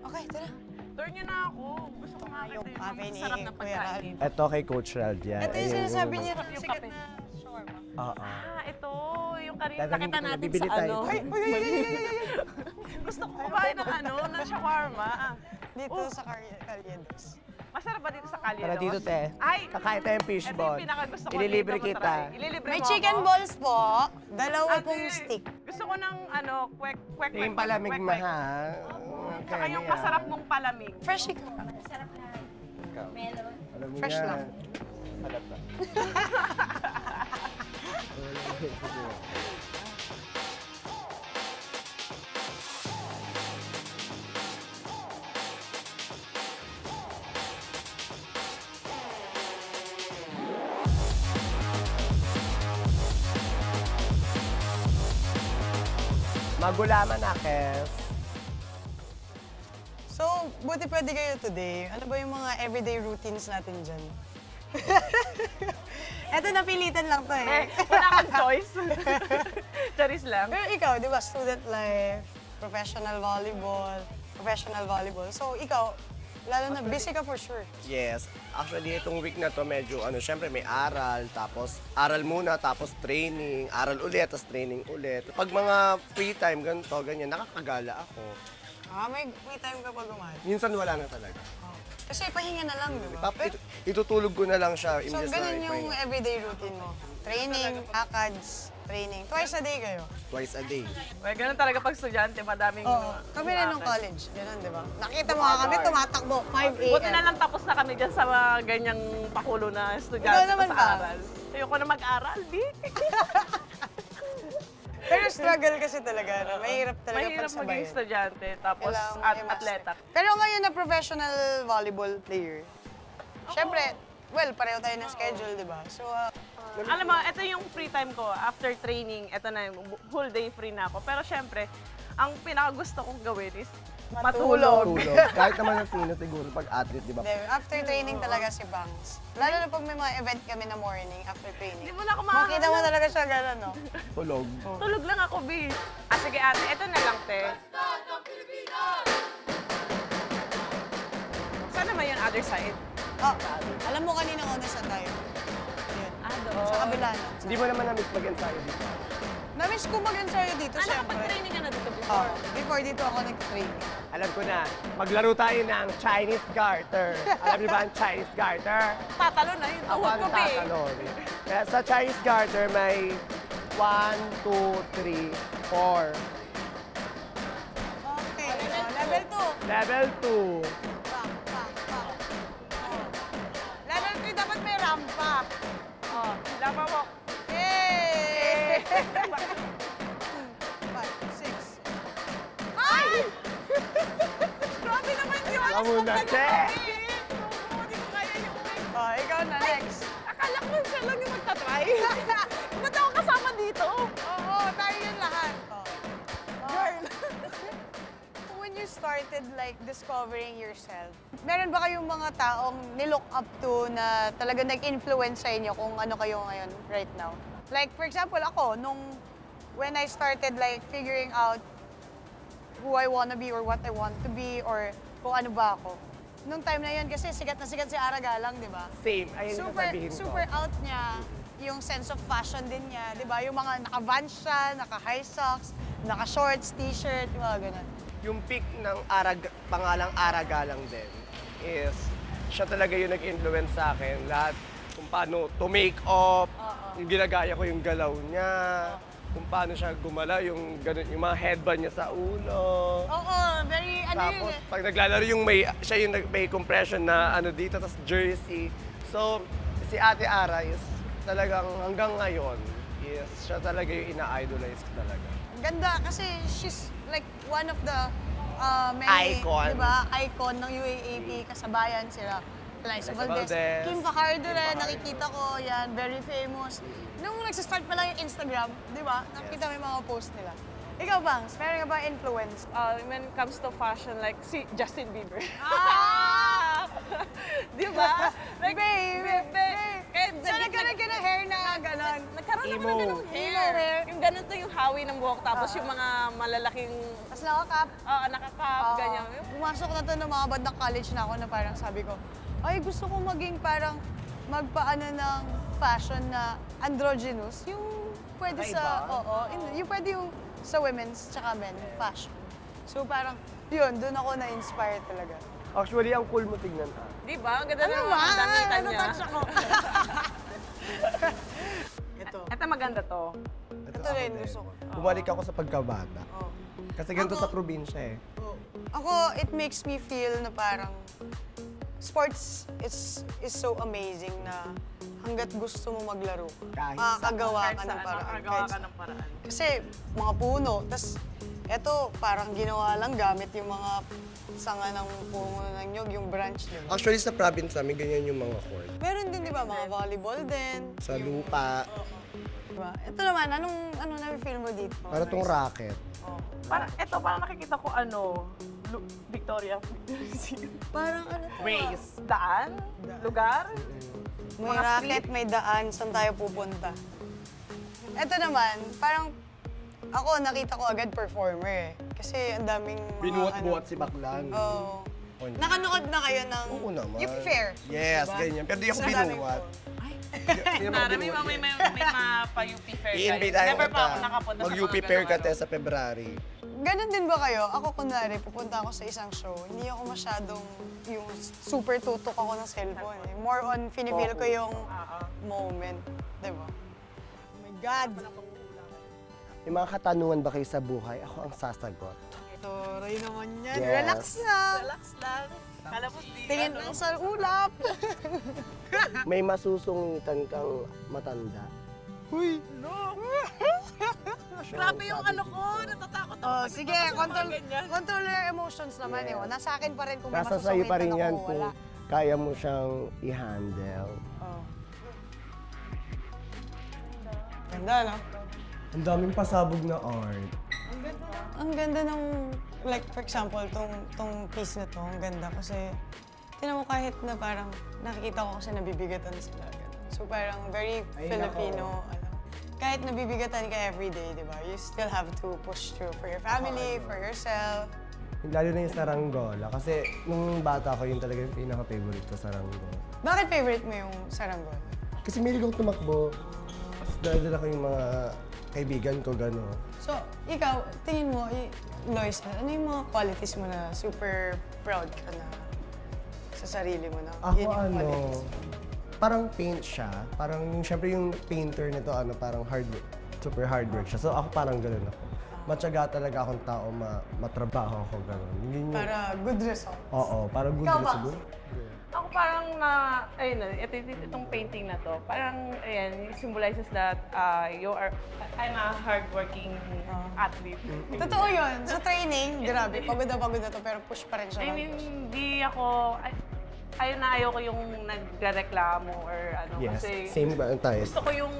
Okay, tara. Turn niyo na ako. Gusto ko makakita Yung cafe yung ni sarap na Kuya pagkain. Ito kay Coach Rald yan. Ito yung Ayun, sinasabi niya, Yung sikat kape. na shawarma. Oo. Ito. Yung kanina Dadalhin nakita ko na, natin bibili sa tayo. ano. Ay, Gusto ko kumain ng ano, ng shawarma. Dito sa Caliedos. Masarap ba dito sa Caliedos? Tara dito, te. Ay! Kakain tayong Ito fishball. yung pinakagusto ko Ililibre dito, kita. matry. Ililibre May mo chicken ako? balls po. Dalawa Ate, pong stick. Gusto ko ng ano, kwek. Tingin palamig ma, ha? Saka yung masarap mong palamig. Fresh ikaw. Ikaw. Alam mo Fresh yan. lang. Halata. Magulaman na, Kes. So, buti pwede kayo today. Ano ba yung mga everyday routines natin dyan? Eto, napilitan lang to eh. Wala kang choice. Charis lang. Pero ikaw, di ba, student life, professional volleyball. So, ikaw, lalo na busy ka for sure. Yes. Actually, itong week na to medyo, syempre may aral, tapos aral muna, tapos training, aral ulit, tapos training ulit. Pag mga free time, ganito, ganyan, nakakagala ako. May time ka pa gumawa. Minsan wala na talaga. Kasi pahinga na lang, di ba? Itutulog ko na lang siya. So, imbes na ganun yung ipahinga. everyday routine mo. Training, akads, training. Twice a day kayo. Twice a day. Well, ganun talaga pag estudyante, madaming... Oo. Kami rin nung college. Ganun, di ba? Nakita mo nga kami, tumatakbo, 5 a.m. Buti na lang tapos na kami dyan sa mga ganyang pakulo na estudyante Ikaw naman sa ba? aral. Ayoko na mag-aral, di. Pero struggle kasi talaga. No? Mahirap talaga Mahirap maging pagsabayin. estudyante, tapos Kailangan mo i-master. atleta. Pero ngayon na professional volleyball player, syempre, well, pareho tayo ng schedule, di ba? So, Alam mo, ito yung free time ko. After training, ito na yung whole day free na ako. Pero syempre, ang pinakagusto kong gawin is matulog. Tulog. Kahit naman ang sino siguro pag athlete, di ba? after training talaga si Bangs. Lalo na pag may mga event kami na morning after training. Hindi mo na ako Makita mo talaga siya gano'n, no? Tulog. Tulog lang ako, B. Sige ate, ito na lang, te. Saan naman yung other side? Oh, alam mo kanina ko nasa tayo. Yun. Doon. Sa kabila na. Hindi mo naman na-miss mag-ensayo dito. Na-miss ko mag-ensayo dito, syempre. Nakapag-training ka na dito Oh, before? before dito ako nag-training. Alam ko na, maglaro tayo ng Chinese garter. Alam niyo ba ang Chinese garter? Tatalo na yung Ako tuhod ang ko, B. tatalon. Kaya sa Chinese garter may 1, 2, 3, 4. Okay, level 2. Level 2. Level 3 dapat may rampa. Oh, lama mo. Yay! 5, 6. Ay! Grabe naman yun! Alam mo na, che! Hindi ko kaya yung wing. Oh, ikaw na, next. Akala ko siya lang yung magtatry. Ba't ako kasama dito? Oo, tayo yun lahat. Girl. When you started like discovering yourself, meron ba kayong mga taong nilook up to na talaga nag-influence sa inyo kung ano kayo ngayon right now? Like, for example, ako, when I started like figuring out who I wanna be or what I want to be or kung ano ba ako. Nung time na yun, kasi sikat na sikat si Ara Galang, di ba? Same. Ayun yung sasabihin ko. Super out niya, yung sense of fashion din niya, di ba? Yung mga naka-Vans siya, naka-high socks, naka-shorts, t-shirt, yung mga ganun. Yung peak ng pangalang Ara Galang din is siya talaga yung nag-influence sa akin. Lahat kung paano to make up, yung ginagaya ko yung galaw niya, kung paano siya gumalaw, yung ganun, yung mga headband niya sa ulo. Oo, very, ano yun Tapos eh. pag naglalaro siya yung may compression na ano dito, tapos jersey. So, si Ate Ara is talagang hanggang ngayon, is siya talaga yung ina-idolize ko talaga. Ang ganda kasi she's like one of the many, Icon. di ba? Icon ng UAAP, kasabayan sila. Liza Valdez. Valdez. Kim Fajardo Kim rin, Fajardo. nakikita ko yan, very famous. Nung nagsistart pa lang yung Instagram, di ba? Nakita mo yung mga post nila. Ikaw, Bangs, meron ka ba influence? When it comes to fashion, like si Justin Bieber. Ah! Di ba? Like, Babe! Kaya So, nagkaroon ka ng hair na gano'n. Nagkaroon ako Emo. ng ganung hair. Emo hair. Yung ganun to yung hawi ng buhok. Tapos yung mga malalaking, Tapos nakakap. nakakap, Oo. ganyan. Pumasok na to ng mga bandang college na ako na parang sabi ko, ay gusto ko maging parang magpaano ng fashion na androgynous. Yung pwede sa, yung pwede yung sa women's tsaka men fashion. So parang, yun, doon ako na-inspire talaga. Actually, ang cool mo tignan Di ba? Ang ganda Ano ng ba? dangitan Ano niya. touch ako? Ito. Ito maganda to. Ito rin, gusto ko. Bumalik ako sa pagkabata. Oh. Kasi ganito Ako- sa probinsya eh. Ako, it makes me feel na parang sports is so amazing na hanggat gusto mo maglaro, Kahit makakagawa Kahit ka ng saan, paraan. makakagawa Kahit ka saan. ng paraan. Kasi mga puno, tas eto parang ginawa lang gamit yung mga sanga ng puno ng nyog, yung branch din. Actually, sa province namin, ganyan yung mga court. Meron din, di ba, mga volleyball din. Sa lupa, Diba? Ito naman, ano na-feel mo dito? para tong racket. Parang, parang nakikita ko Victoria. Parang ano to? Race. Daan? Lugar? May Mga racket, may daan, saan tayo pupunta? Ito naman, parang ako nakita ko agad performer eh. Kasi ang daming mga Binuhat-buhat si Baklan. Oo. Oh. Nakanood na kayo ng Oo naman. UP Fair? Yes, Diba? ganyan. Pero di ako Sinasabi binuhat. ko. Di ako May binuhat. mga pa-UP fair kayo. I-invitahan Never kita. pa ako nakapunta sa Mag-UP mga Fair ka ganun, te sa February. Ganon din ba kayo? Ako kunwari, pupunta ako sa isang show, hindi ako masyadong yung super tutok ako ng cellphone. Eh. More on, finifeel ko yung moment. Diba? Oh my God! May mga katanungan ba kayo sa buhay? Ako ang sasagot. Toray naman yan. Yes. Relax na. Relax lang. Kala mo di. Tingin lang sa ulap. May masusungitan kang matanda. Huy! Grabe yung ko. Natatakot ako. Oh, pag sige, nakapasok ng mga control, ganyan. control your emotions naman Yes. yun. Nasa akin pa rin kung may Nasa sa'yo pa rin masusungitan yan ako o kung wala. kaya mo siyang i-handle. Oh. Ganda, no? Ang daming pasabog na art. Ang ganda ng, like for example, tong piece na to, ang ganda kasi tinan mo kahit na parang nakikita ko kasi nabibigatan sila. Ganun. So parang very Filipino, ano. Kahit nabibigatan ka everyday, di ba? You still have to push through for your family, for yourself. Lalo na yung saranggola. Kasi nung bata ko, yun talaga yung pinaka-favorite ko, saranggola. Bakit favorite mo yung saranggola? Kasi mahilig akong tumakbo. Tapos dala ko yung mga kaibigan ko, gano'n. So, ikaw, tingin mo, Lois, ano yung mga qualities mo na super proud ka na sa sarili mo na? Ako yun yung ano, qualities mo? parang paint siya. Parang syempre yung painter nito, parang super hard work siya. So ako parang gano'n ako. Matyaga talaga akong tao, matrabaho ako, gano'n. Yun yung, Para good result. oo, para good Ikaw ba? siguro. Ako parang itong painting na to, parang, ayan, it symbolizes that I'm a hardworking athlete. Totoo yun. Sa training, grabe, pagod na to, pero push pa rin siya. I ng mean, push. hindi ako, ayaw ko yung nagreklamo or ano, Yes, kasi same ba tayo? gusto ko yung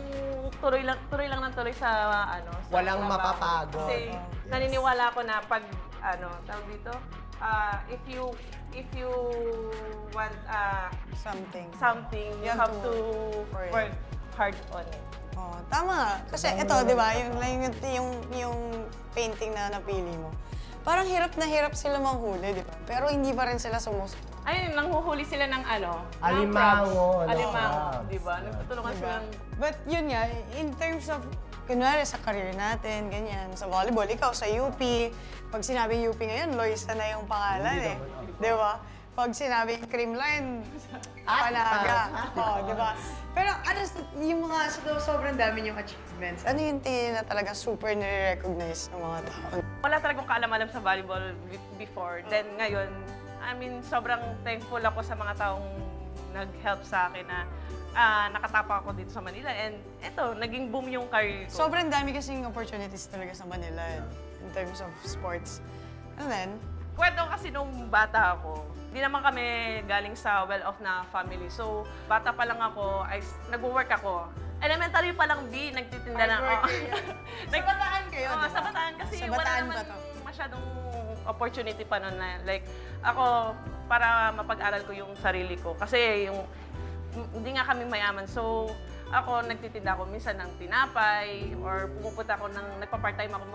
tuloy lang ng tuloy sa sa Walang trabaho. mapapagod. Kasi naniniwala ko na pag tawag dito, if you want something, you have to work hard on it. Oh, tama nga. Kasi ito, di ba, yung painting na napili mo, parang hirap na hirap sila manghuli, di ba? Pero hindi pa rin sila sumusunod. Ayun, nanghuhuli sila ng Alimango, ng Alimango, crabs. di ba? Nagtutulungan silang But yun nga, in terms of, kunwari sa career natin, ganyan, sa volleyball, ikaw sa UP, pag sinabing UP ngayon, Loisa na yung pangalan eh. Di ba? Pag sinabing Creamline, Panaga. Oh, di ba? Pero ano, yung mga sobrang dami yung achievements, ano yung tingin na talaga super nire-recognize ng mga tao? wala talagang kaalam-alam sa volleyball before. Then ngayon, I mean, sobrang thankful ako sa mga taong nag-help sa akin na nakatapa ako dito sa Manila. And eto, naging boom yung career ko. Sobrang dami kasing opportunities talaga sa Manila in terms of sports. And then, Kwento kasi nung bata ako, di naman kami galing sa well-off na family. So, bata pa lang ako, nag-work ako. Elementary pa lang, nagtitinda ng... Sa Bataan kayo, Oo, di ba? sa Bataan kasi Sa wala Bataan naman ba to? masyadong opportunity pa noon na like ako para mapag-aral ko yung sarili ko kasi yung hindi nga kami mayaman. So, ako, nagtitinda ako minsan ng tinapay or pumupunta ako nagpa-part-time ako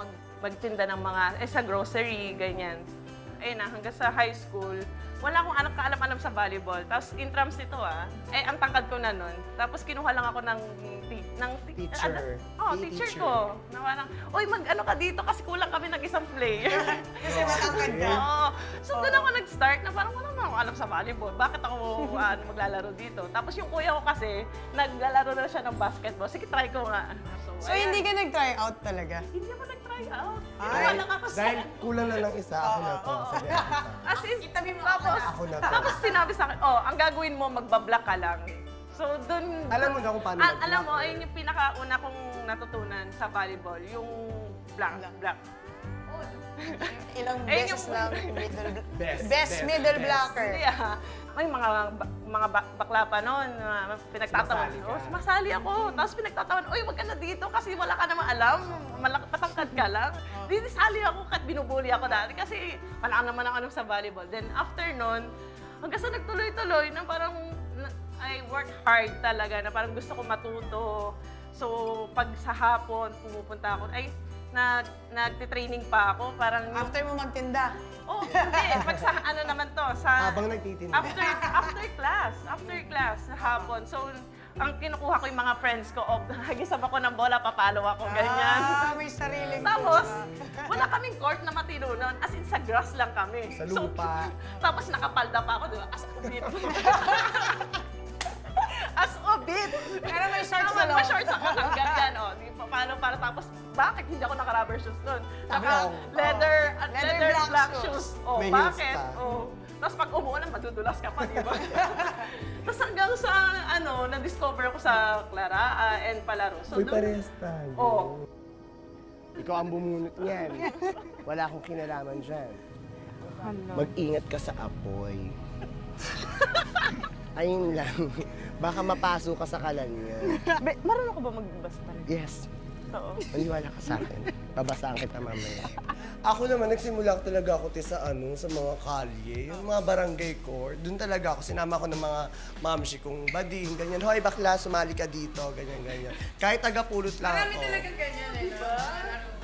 magtinda ng mga, sa grocery, ganyan. Ayun na, hanggang sa high school, wala akong kaalam-alam sa volleyball. Tapos, intrams nito ang tangkad ko na nun. Tapos, kinuha lang ako ng Teacher. Teacher ko. Na parang, uy, mag-ano ka dito kasi kulang kami ng isang player. Kasi matangkad ka. Oo. So, doon ako nag-start na parang wala naman ako alam sa volleyball. Bakit ako maglalaro dito? Tapos yung kuya ko kasi, naglalaro na siya ng basketball. Sige, try ko nga. So, hindi ka nag-try out talaga? Hindi ako nag-try out. Ay, Kinuha lang ako sa... Dahil kulang na lang isa, ako na to. Sabi ko, As in, Ako na to. tapos sinabi sa akin, ang gagawin mo, magbablock ka lang. So, doon... Alam mo na kung paano mag-block. Alam mo, ayun yung pinakauna kong natutunan sa volleyball, yung block. Ilang Eh, beses yung- lang middle Best middle best. blocker. Hindi may mga bakla pa noon, pinagtatawan. Sumasali ka. Oh, sumasali ako. Tapos pinagtatawan, uy, wag ka na dito kasi wala ka namang alam. Patangkad ka lang. Di sali ako kahit binubuli ako dati kasi wala naman ako alam sa volleyball. Then after noon, hanggang sa nagtuloy-tuloy na parang I work hard talaga na parang gusto ko matuto. So, pag sa hapon, pumupunta ako, nagtitraining pa ako. Parang After mo magtinda. hindi. Pag sa ano naman to, sa... Habang nagtitinda. After class, sa hapon. So, ang kinukuha ko yung mga friends ko, hagisap ako ng bola, papalo ako, ganyan. May sariling Tapos, coach. wala kaming court na matino nun. As in, sa grass lang kami. Sa lupa. Tapos nakapalda pa ako, di ba? As ubit. As ubit. Pero may shorts Naman, sa loob. may shorts ako, hanggang yan. Di pa, paano para tapos, bakit hindi ako naka-rubber shoes nun? Leather black shoes. May heels Bakit? pa. Tapos pag umuulan, madudulas ka pa, di ba? Tapos hanggang sa, na-discover ako sa Clara and Palaro. So, Uy, doon- parehas tayo. Oo. Ikaw ang bumunot niyan. Wala akong kinalaman dyan. Mag-ingat ka sa apoy. Ayun lang. Baka mapasok ka sa kalan niya. Marunong ko ba magbasta? Yes. Oo. Maniwala ka sa akin. Babasaan kita mamaya. Ako naman, nagsimula talaga ako sa mga kalye, yung mga barangay court. Doon talaga ako, sinama ko ng mga mamshi kong bading, ganyan. Hoy, bakla, sumali ka dito, ganyan. Kahit taga-pulot lang ako.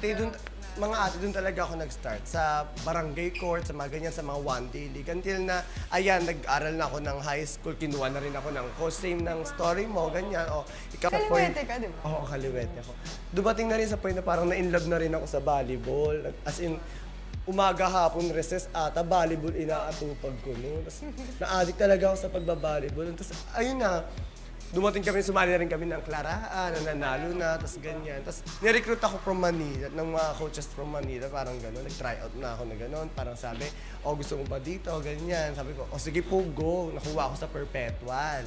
ganyan Mga ate, doon talaga ako nag-start. Sa barangay court, sa mga ganyan, sa mga one-day league. Until na, nag-aral na ako ng high school, kinuha na rin ako ng coach. Same ng story mo, ganyan. Ikaw, Kaliwete ka, di ba? Oo, kaliwete ako. Dumating na rin sa point na parang na-inlove na rin ako sa volleyball. As in, umaga, hapon, recess, volleyball, inaatupag ko. No? Tapos, na-addict talaga ako sa pagbabalibol. Tapos, ayun na, dumating kami, sumali na rin kami ng Claraan, nanalo na, tapos ganyan. Tapos nirecruit ako from Manila, ng mga coaches from Manila, parang gano'n. Nag-try out na ako na gano'n. Parang sabi, gusto mo ba dito, ganyan. Sabi ko, sige po, go. Nakuha ako sa Perpetual.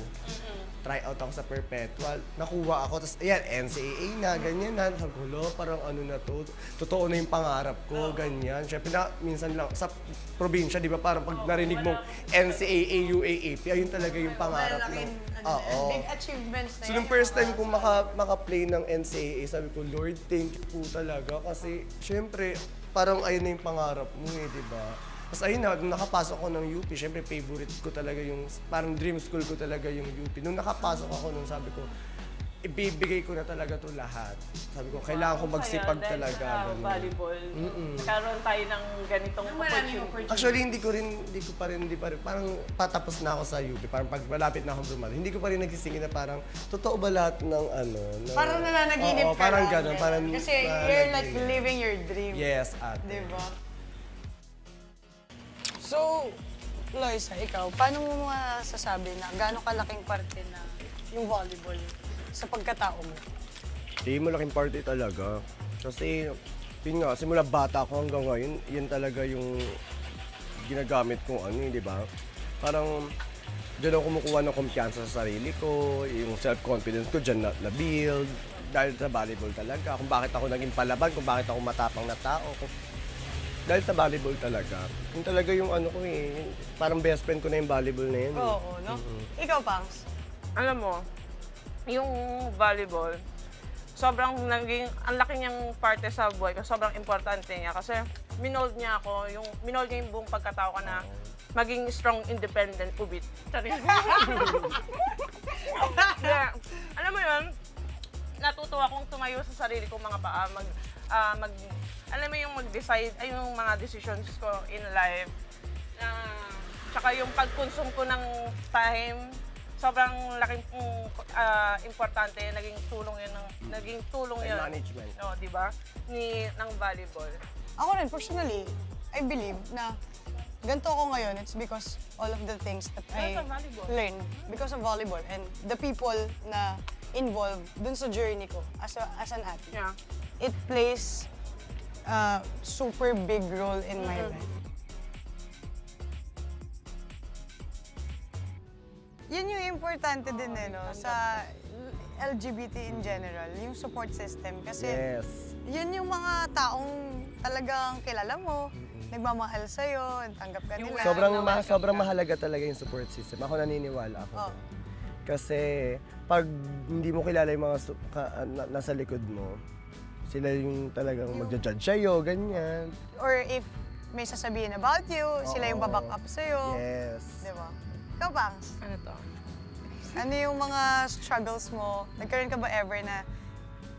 Try out ako sa Perpetual. Nakuha ako, tapos ayan, NCAA na, ganyan na. Nagulo, parang ano na to. Totoo na yung pangarap ko, ganyan. Siyempre minsan lang, sa probinsya, di ba, parang pag narinig mong NCAA, UAAP, ayun talaga yung pangarap ng... Oo. Big achievements na So, nung first time kong maka-play ng NCAA, sabi ko, Lord, thank you po talaga. Kasi, syempre, parang ayun na yung pangarap mo di ba? Tapos ayun na, nung nakapasok ako ng UP, syempre, favorite ko talaga yung, parang dream school ko talaga yung UP. Nung nakapasok ako, nung sabi ko, ibibigay ko na talaga to lahat. Sabi ko, kailangan ko magsipag Dahil talaga. sa ganun. volleyball, nagkaroon tayo ng ganitong opportunity. Actually, hindi pa rin, parang patapos na ako sa UP, parang pag malapit na akong dumalo, hindi ko pa rin nagsisingin na parang, totoo ba lahat ng na, Parang nananaginip Oo, ka parang lang, gano'n, diba? parang Kasi you're like nananaginip. living your dream. Yes, ate. Diba? So, Loisa, ikaw, paano mo masasabi na gaano kalaking parte na yung volleyball sa pagkatao mo? Hindi, malaking party talaga. Kasi, yun nga, simula bata ko hanggang ngayon, yun talaga yung ginagamit kong di ba? Parang, dyan ako kumukuha ng kumpiyansa sa sarili ko, yung self-confidence ko dyan na-build. Dahil sa volleyball talaga, kung bakit ako naging palaban, kung bakit ako matapang na tao. Dahil sa volleyball talaga. Yung talaga yung ko parang best friend ko na yung volleyball na yun. Oo, no? Ikaw, Pangs? Alam mo, yung volleyball, sobrang ang laki niyang parte sa buhay ko, sobrang importante niya kasi minold niya yung buong pagkatao ko na maging strong, independent ubit. Sorry. Kaya, alam mo yun, natuto akong tumayo sa sarili kong mga paa, alam mo yung mag-decide, ay yung mga decisions ko in life. Tsaka yung pag-consume ko ng time, sobrang laking importante, naging tulong yun. Time management. Oh, di ba? Ng volleyball. Ako rin, personally, I believe na ganito ako ngayon, it's because all of the things that I Because of volleyball. learned because of volleyball and the people na involved dun sa journey ko as an athlete. Yeah. It plays a super big role in my life. Yun yung importante din no, sa LGBT in general, yung support system. Kasi Yes. yun yung mga taong talagang kilala mo, nagmamahal sa'yo, tanggap ka nila. Sobrang mahalaga talaga yung support system. Ako naniniwala ako. Oh. dun. Kasi pag hindi mo kilala yung mga nasa likod mo, sila yung talagang magja-judge sa'yo, ganyan. Or if may sasabihin about you, sila yung Oo. baback up sa'yo. Yes. Di ba? Ikaw, Bangs, Ano to? ano yung mga struggles mo? Nagkaroon ka ba ever na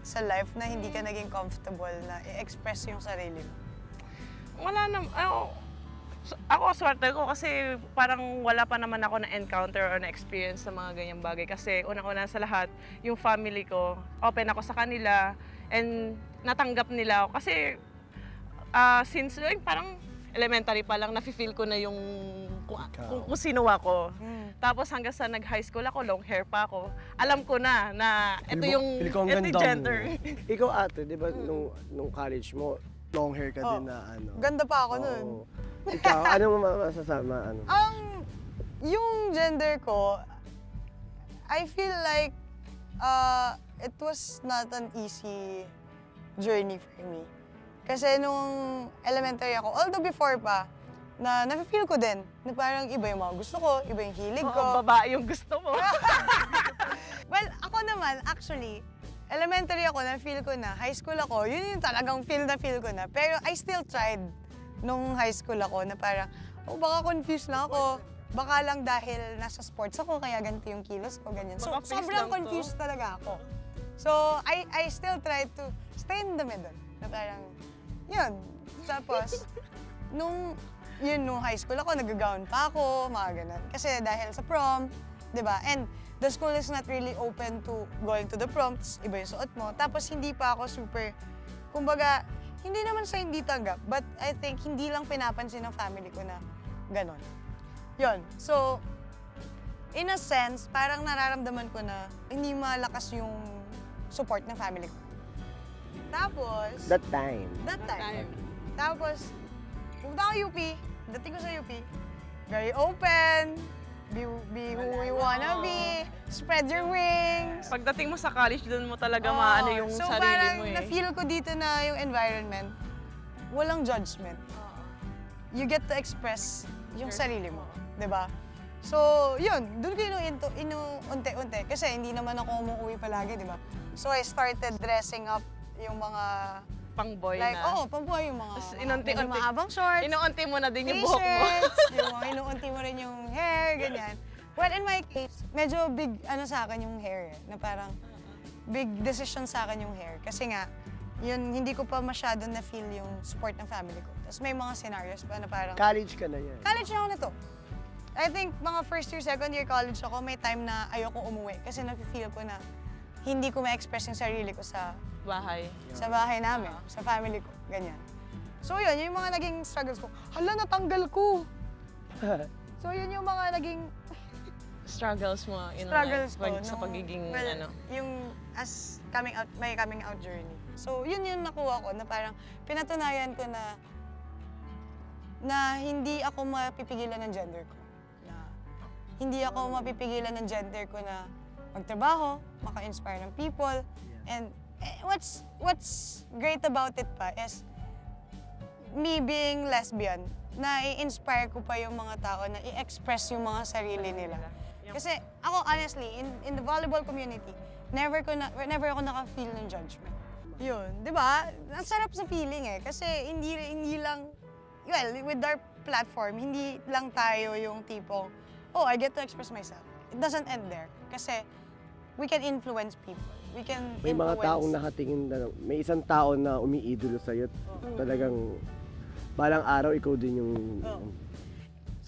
sa life na hindi ka naging comfortable na i-express yung sarili mo? Wala naman. Ako, swerte ko kasi parang wala pa naman ako na-encounter or na-experience sa mga ganyang bagay. Kasi unang-una sa lahat, yung family ko, open ako sa kanila and natanggap nila ako. Kasi since parang elementary pa lang, nafe-feel ko na yung kung sino ako. Tapos hanggang sa nag-high school ako, long hair pa ako, alam ko na ito yung Pili ko ang ito yung ganda gender. mo. Ikaw ate, di ba nung college mo, long hair ka din na ano? Ganda pa ako nun. Oo. Ikaw, anong masasama? Ano? Yung gender ko, I feel like it was not an easy journey for me. Kasi nung elementary ako, although before pa, na nafe-feel ko din na parang iba yung mga gusto ko, iba yung hilig ko. Oo, babae yung gusto mo. Well, ako naman, actually, elementary ako, na-feel ko na, high school ako, yun yung talagang feel ko na. Pero I still tried nung high school ako na parang, baka confused lang ako. Baka lang dahil nasa sports ako, kaya ganito yung kilos ko, ganyan. So, Baka face sobrang lang to. confused talaga ako. So, I still tried to stay in the middle. Na parang, yun. Tapos, nung high school ako, nag-gown pa ako, mga ganun. Kasi dahil sa prom, di ba? And the school is not really open to going to the proms, iba yung suot mo. Tapos hindi pa ako super, kumbaga, hindi naman sa hindi tanggap, but I think hindi lang pinapansin ng family ko na ganon. Yun. So, in a sense, parang nararamdaman ko na hindi malakas yung support ng family ko. Tapos, That time. Tapos, pumunta ako UP, dating ko sa UP, very open, be who you wanna be, spread your wings. Pagdating mo sa college, doon mo talaga maano yung so sarili parang mo eh. na-feel ko dito na yung environment, walang judgment. You get to express yung sarili mo, di ba? So, yun, doon ko unti-unti. Kasi hindi naman ako umuwi palagi, di ba? So, I started dressing up yung mga, Pang-boy like, na. pang-buhay yung mga, Tas inunti-unti. medyo mahabang shorts, Inuunti mo na din yung buhok mo. t-shirts, yung mga inuunti mo rin yung hair, ganyan. Well, in my case, medyo big sa akin yung hair na parang big decision sa akin yung hair. Kasi nga, yun, hindi ko pa masyado na-feel yung support ng family ko. Tapos may mga scenarios pa na parang, College ka na yan. college na ako na to. I think mga first year, second year college ako, may time na ayoko umuwi kasi nafe-feel ko na hindi ko ma-express yung sarili ko sa Bahay. bahay namin, sa family ko, ganyan. So yun yung mga naging struggles ko. Hala, natanggal ko! So yun yung mga naging Struggles mo in struggles ko. life sa pagiging well, yung as coming out, my coming out journey. So yun yung nakuha ko na parang pinatunayan ko na hindi ako mapipigilan ng gender ko. Na hindi ako mapipigilan ng gender ko na magtrabaho, maka-inspire ng people. And what's great about it pa is me being lesbian, na i-inspire ko pa yung mga tao na i-express yung mga sarili nila. Kasi ako honestly, in the volleyball community, never ako naka-feel ng judgment. Yun, di ba? Ang sarap sa feeling eh. Kasi hindi lang well, with our platform, hindi lang tayo yung tipong, oh, I get to express myself. It doesn't end there. Kasi we can influence people. We can May mga influence. taong nakatingin na, may isang tao na umiidolo sa'yo, talagang balang araw ikaw din yung...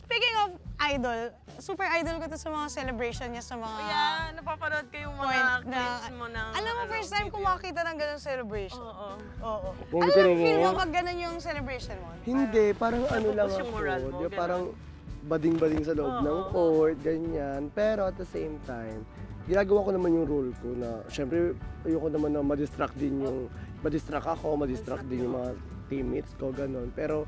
Speaking of idol, super idol ko to sa mga celebration niya sa mga... Yeah, napapanood ko yung mga point na... clips mo ng... Alam mo, first time ko makita ng ganun celebration. Oo. Oo. Kung Ano tingin yung feel mo mo? pag ganun yung celebration mo? Hindi, parang ano lang Focus yung moral ako. mo, Di, ganun. parang bading-bading sa loob ng court, ganyan. Pero at the same time, ginagawa ko naman yung role ko na, syempre, ayoko naman na ma-distract din yung, ma-distract ako, ma-distract din yung mga teammates ko, ganun. Pero,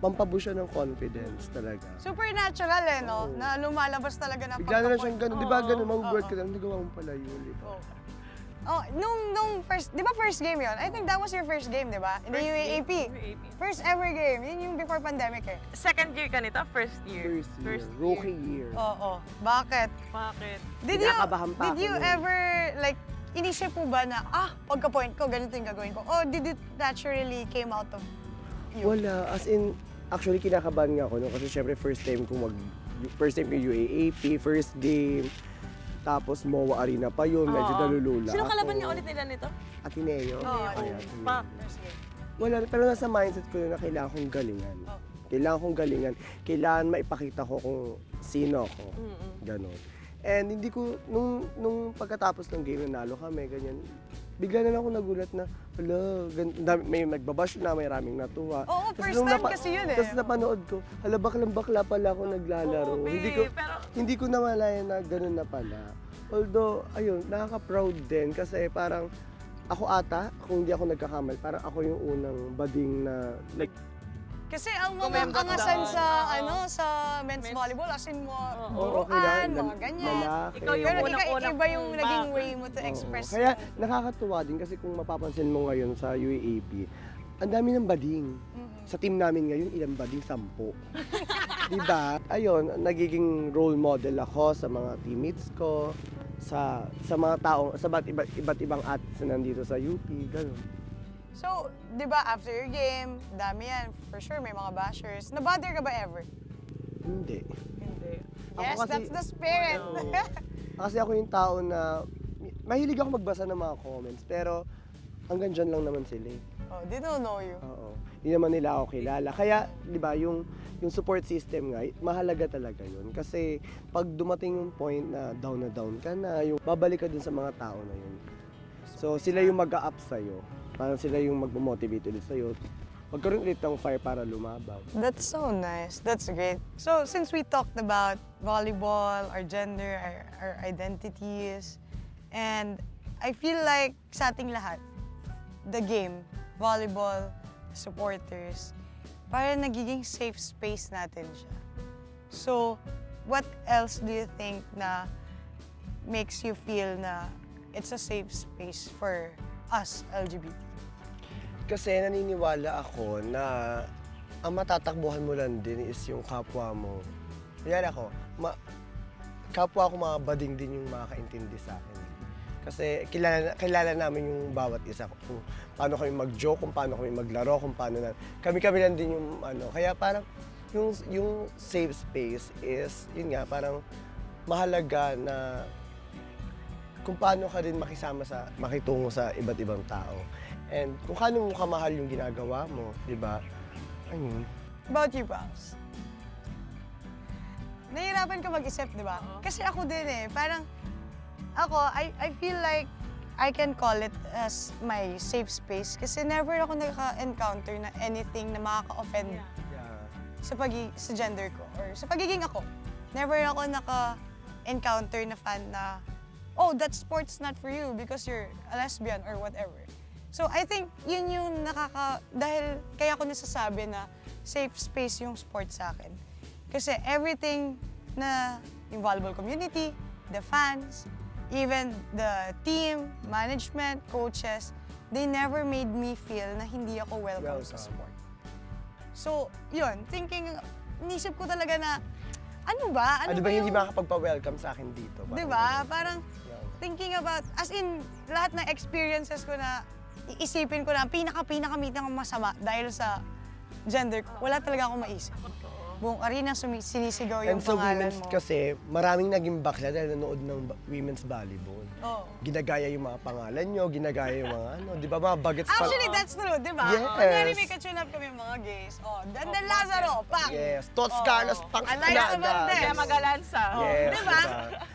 pampabush siya ng confidence talaga. Supernatural eh, no? Na lumalabas talaga na Bigla na lang siyang ganun, di ba ganun, Oo, mag-work oo. ka lang, nagawa mo pala yun, di ba? Oh, nung first, di ba first game yun? I think that was your first game, di ba? In the UAAP. UAAP. First ever game. Yun yung before pandemic eh. Second year ka nito? First year? First year, rookie year. Oo. Bakit? Bakit? Kinakabahan pa Did you ako nun. ever, like, inisip mo ba na, pagka-point ko, ganito yung gagawin ko? Or did it naturally came out of you? Wala, as in, actually kinakabahan nga ako no? Kasi syempre first time ko UAAP, first game, tapos MOA Arena pa yun, medyo nalulula Sino ako. kalaban niya ulit nila nito? Ateneo. Oo, Ayan, Ateneo. Ateneo. First game. Wala, pero nasa mindset ko na kailangan kong galingan. Kailangan kong galingan. Kailangan maipakita ko kung sino ako. Ganon. And hindi ko, nung pagkatapos ng game, nanalo kami, ganyan. Bigla na lang ako nagulat na, may nagbabash na, may raming natuwa. Oo, Tas first nung time kasi yun eh. Tapos napanood ko, bakla pala ako naglalaro. Oo, pero... Hindi ko namalayan na ganun na pala. Although, ayun, nakaka-proud din kasi parang ako ata, kung hindi ako nagkakamali, parang ako yung unang bading na Kasi ang mga Kumembot angasan doon. sa, Oo. sa men's volleyball, as in mga Oo, buruan, mga ganyan. lalaki. Ikaw yung Pero unang-unang iba yung naging back. way mo to Oo. express. Kaya nakakatuwa din kasi kung mapapansin mo ngayon sa UAAP, ang dami ng bading. Sa team namin ngayon, ilang bading? 10. Diba? Ayun, nagiging role model ako sa mga teammates ko, sa mga taong, sa iba't ibang athletes na nandito sa UP, gano'n. So, di ba, after your game, dami yan. For sure, may mga bashers. Na-bother ka ba ever? Hindi. Hindi. Ako Yes, kasi- that's the spirit. Kasi ako yung tao na, mahilig ako magbasa ng mga comments, pero hanggang dyan lang naman sila eh. Oh, they don't know you. Oo. Hindi naman nila ako kilala. Kaya, di ba, yung support system nga, mahalaga talaga yun. Kasi pag dumating yung point na down ka na, yung babalik ka dun sa mga tao na yun. So, sila yung mag-a-up sa'yo. Parang sila yung mag-motivate ulit sa'yo. Magkaroon ulit ng fire para lumaban. That's so nice. That's great. So, since we talked about volleyball, our gender, our identities, and I feel like sa ating lahat, the game, volleyball, supporters, parang nagiging safe space natin siya. So, what else do you think na makes you feel na it's a safe space for us, LGBT? Kasi naniniwala ako na ang matatakbuhan mo lang din is yung kapwa mo. Yan ako, kapwa ko mga bading din yung makakaintindi sa akin. Kasi kilala namin yung bawat isa kung paano kami mag-joke, kung paano kami maglaro, kung paano na... Kami lang din yung ano. Kaya parang yung safe space is, yun nga, parang mahalaga na kung paano ka din makitungo sa iba't ibang tao. And kung paano mo kamahal yung ginagawa mo, di ba? Ayun. About you, Pals? Nahihirapan ka mag-isip, di ba? Kasi ako din eh. Parang, ako, I feel like I can call it as my safe space kasi never ako naka-encounter na anything na makaka-offend Yeah. sa gender ko or sa pagiging ako. Never ako naka-encounter na fan na, oh, that sport's not for you because you're a lesbian or whatever. So I think yun yung dahil kaya ko nasasabi na safe space yung sport sa akin. Kasi everything na yung volleyball community, the fans, even the team, management, coaches, they never made me feel na hindi ako welcome sa sport. So, yun, inisip ko talaga na, ano ba? Ano ba hindi makakapagpa-welcome sa akin dito? Di ba? Parang thinking about, as in, lahat ng experiences ko na iisipin ko na pinaka-masama dahil sa gender, wala talaga akong maisip. Buong arena sinisigaw yung And sa pangalan women's mo. kasi, maraming naging bakla dahil nanood ng women's volleyball. Oo. Ginagaya yung mga pangalan nyo, ginagaya yung mga ano, di ba mga bagets pa. Actually, that's true, di ba? Yes. Kunyari may katune up kami mga gays. Oh, Dandan Lazaro, pang! Yes, Tots Oo. Carlos, pang Alaysa Valdez. Kaya magalansa. Yes, Diba? diba?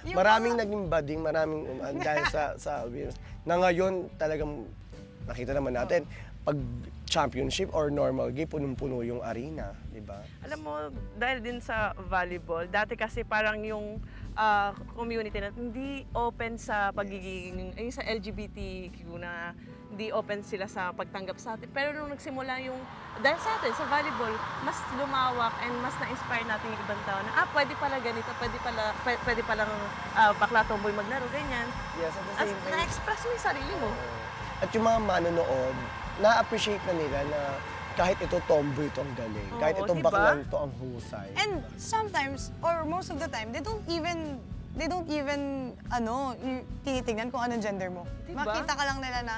Yung Maraming naging bading, maraming dahil sa women's. Na ngayon, talagang nakita naman natin, pag championship or normal game, punong-puno yung arena, di ba? Alam mo, dahil din sa volleyball, dati kasi parang yung community na hindi open sa pagiging, yung sa LGBTQ na hindi open sila sa pagtanggap sa atin. Pero nung nagsimula yung, dahil sa atin, sa volleyball, mas lumawak and mas na-inspire natin yung ibang tao na, pwede pala ganito, pwede palang bakla tomboy maglaro, ganyan. Yes, at the As, same time, na-express mo yung sarili mo. at yung mga manonood, na-appreciate na nila na kahit ito tomboy ito ang galing, kahit Oo, itong diba? baklang ito ang husay. And sometimes, or most of the time, they don't even tinitingnan kung anong gender mo. Diba? Makita ka lang nila na,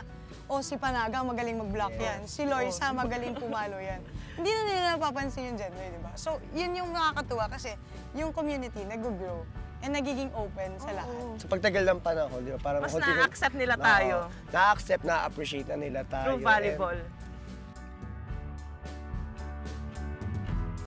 si Panaga magaling mag-block yan. Si Loisa magaling pumalo yan. Hindi na nila napapansin yung gender, di ba? So, yun yung nakakatuwa kasi yung community nag-grow and nagiging open sa lahat. Sa pagtagal ng panahon, di ba? Parang Mas konti- na-accept nila tayo. Na-accept, na-appreciate na nila tayo. Through volleyball. And